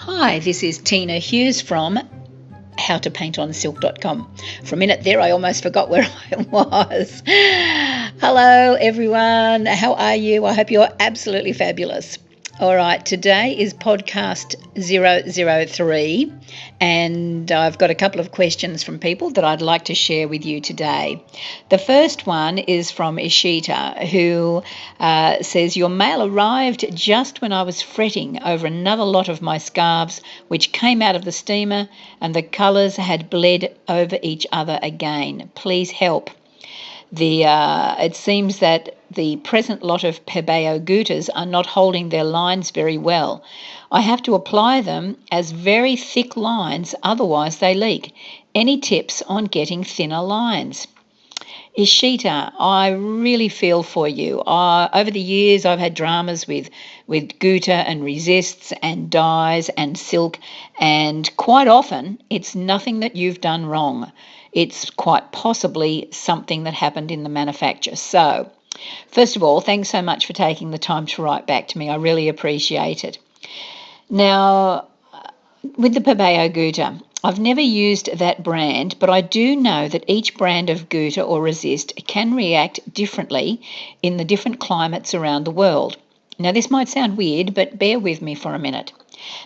Hi, this is Teena Hughes from howtopaintonsilkwithteenahughes.com. For a minute there, I almost forgot where I was. Hello, everyone. How are you? I hope you're absolutely fabulous. All right, today is podcast 003, and I've got a couple of questions from people that I'd like to share with you today. The first one is from Ishita, who says, your mail arrived just when I was fretting over another lot of my scarves, which came out of the steamer, and the colours had bled over each other again. Please help. It seems that the present lot of Pebeo Guttas are not holding their lines very well. I have to apply them as very thick lines, otherwise they leak. Any tips on getting thinner lines? Ishita, I really feel for you. Over the years, I've had dramas with Gutta and resists and dyes and silk, and quite often it's nothing that you've done wrong. It's quite possibly something that happened in the manufacture. So, first of all, thanks so much for taking the time to write back to me. I really appreciate it. Now, with the Pebeo Gutta, I've never used that brand, but I do know that each brand of Gutta or resist can react differently in the different climates around the world. Now, this might sound weird, but bear with me for a minute.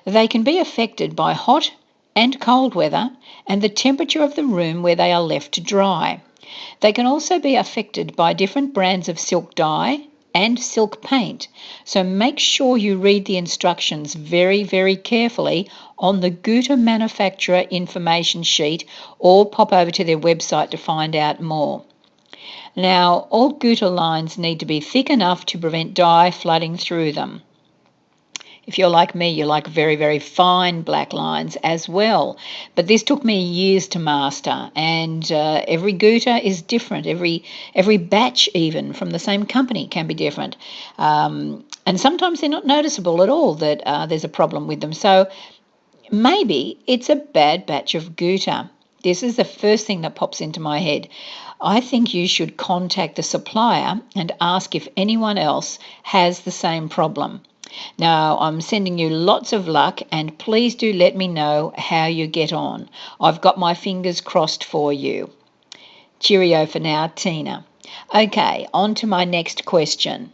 They can be affected by hot and cold weather and the temperature of the room where they are left to dry. They can also be affected by different brands of silk dye and silk paint, so make sure you read the instructions very, very carefully on the Gutta manufacturer information sheet, or pop over to their website to find out more. Now, all Gutta lines need to be thick enough to prevent dye flooding through them. If you're like me, you like very, very fine black lines as well. But this took me years to master, and every Gutta is different. Every batch, even from the same company, can be different. And sometimes they're not noticeable at all that there's a problem with them. So maybe it's a bad batch of Gutta. This is the first thing that pops into my head. I think you should contact the supplier and ask if anyone else has the same problem. Now, I'm sending you lots of luck, and please do let me know how you get on. I've got my fingers crossed for you. Cheerio for now, Teena. Okay, on to my next question.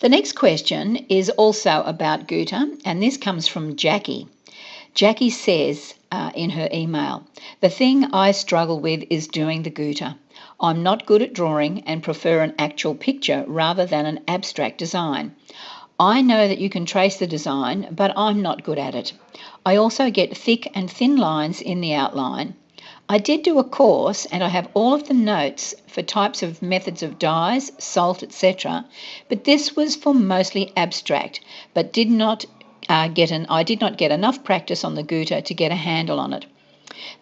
The next question is also about Gutta, and this comes from Jackie. Jackie says in her email, the thing I struggle with is doing the Gutta. I'm not good at drawing and prefer an actual picture rather than an abstract design. I know that you can trace the design, but I'm not good at it. I also get thick and thin lines in the outline. I did do a course, and I have all of the notes for types of methods of dyes, salt, etc., but this was for mostly abstract, but I did not get enough practice on the Gutta to get a handle on it.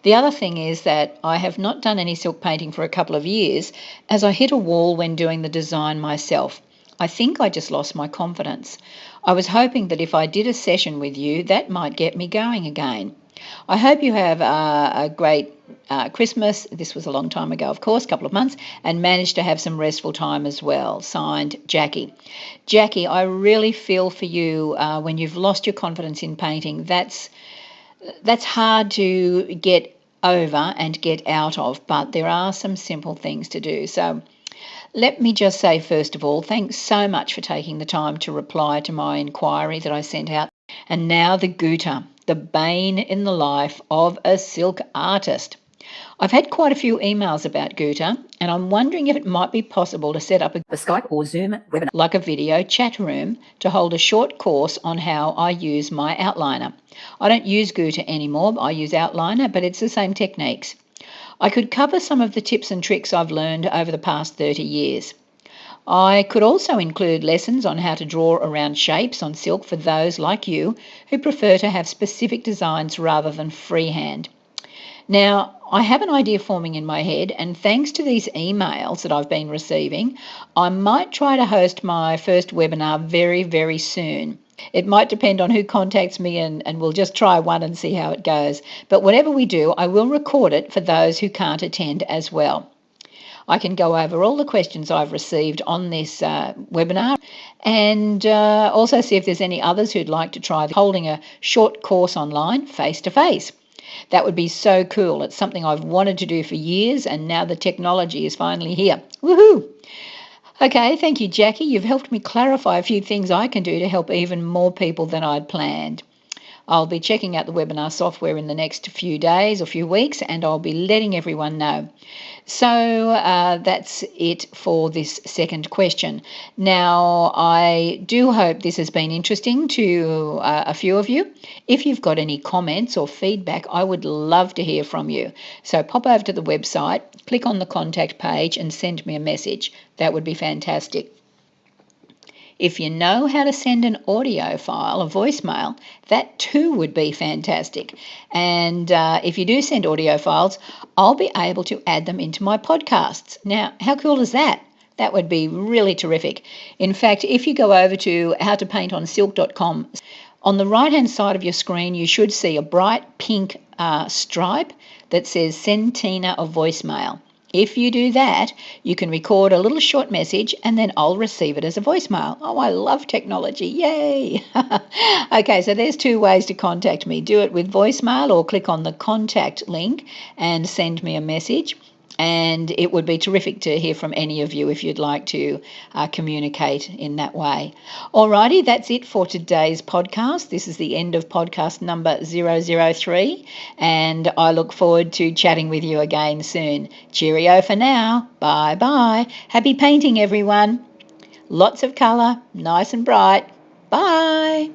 The other thing is that I have not done any silk painting for a couple of years, as I hit a wall when doing the design myself. I think I just lost my confidence. I was hoping that if I did a session with you, that might get me going again. I hope you have a great Christmas. This was a long time ago, of course, a couple of months, and managed to have some restful time as well. Signed, Jackie. Jackie, I really feel for you when you've lost your confidence in painting. That's hard to get over and get out of, but there are some simple things to do. So let me just say, first of all, thanks so much for taking the time to reply to my inquiry that I sent out. And now the Gutta, the bane in the life of a silk artist. I've had quite a few emails about Gutta, and I'm wondering if it might be possible to set up a Skype or Zoom webinar, like a video chat room, to hold a short course on how I use my outliner. I don't use Gutta anymore, I use outliner, but it's the same techniques. I could cover some of the tips and tricks I've learned over the past 30 years. I could also include lessons on how to draw around shapes on silk for those like you who prefer to have specific designs rather than freehand. Now, I have an idea forming in my head, and thanks to these emails that I've been receiving, I might try to host my first webinar very, very soon. It might depend on who contacts me, and we'll just try one and see how it goes. But whatever we do, I will record it for those who can't attend as well. I can go over all the questions I've received on this webinar, And also see if there's any others who'd like to try holding a short course online face-to-face. That would be so cool. It's something I've wanted to do for years, and now the technology is finally here. Woohoo! Okay, thank you, Jackie. You've helped me clarify a few things I can do to help even more people than I'd planned. I'll be checking out the webinar software in the next few days or few weeks, and I'll be letting everyone know. So that's it for this second question. Now, I do hope this has been interesting to a few of you. If you've got any comments or feedback, I would love to hear from you. So pop over to the website, click on the contact page and send me a message. That would be fantastic. If you know how to send an audio file, a voicemail, that too would be fantastic. And if you do send audio files, I'll be able to add them into my podcasts. Now, how cool is that? That would be really terrific. In fact, if you go over to howtopaintonsilkwithteenahughes.com, on the right-hand side of your screen, you should see a bright pink stripe that says Send Teena a Voicemail. If you do that, you can record a little short message and then I'll receive it as a voicemail. Oh, I love technology. Yay. Okay, so there's two ways to contact me. Do it with voicemail or click on the contact link and send me a message. And it would be terrific to hear from any of you if you'd like to communicate in that way. Alrighty, that's it for today's podcast. This is the end of podcast number 003, and I look forward to chatting with you again soon. Cheerio for now. Bye-bye. Happy painting, everyone. Lots of colour, nice and bright. Bye.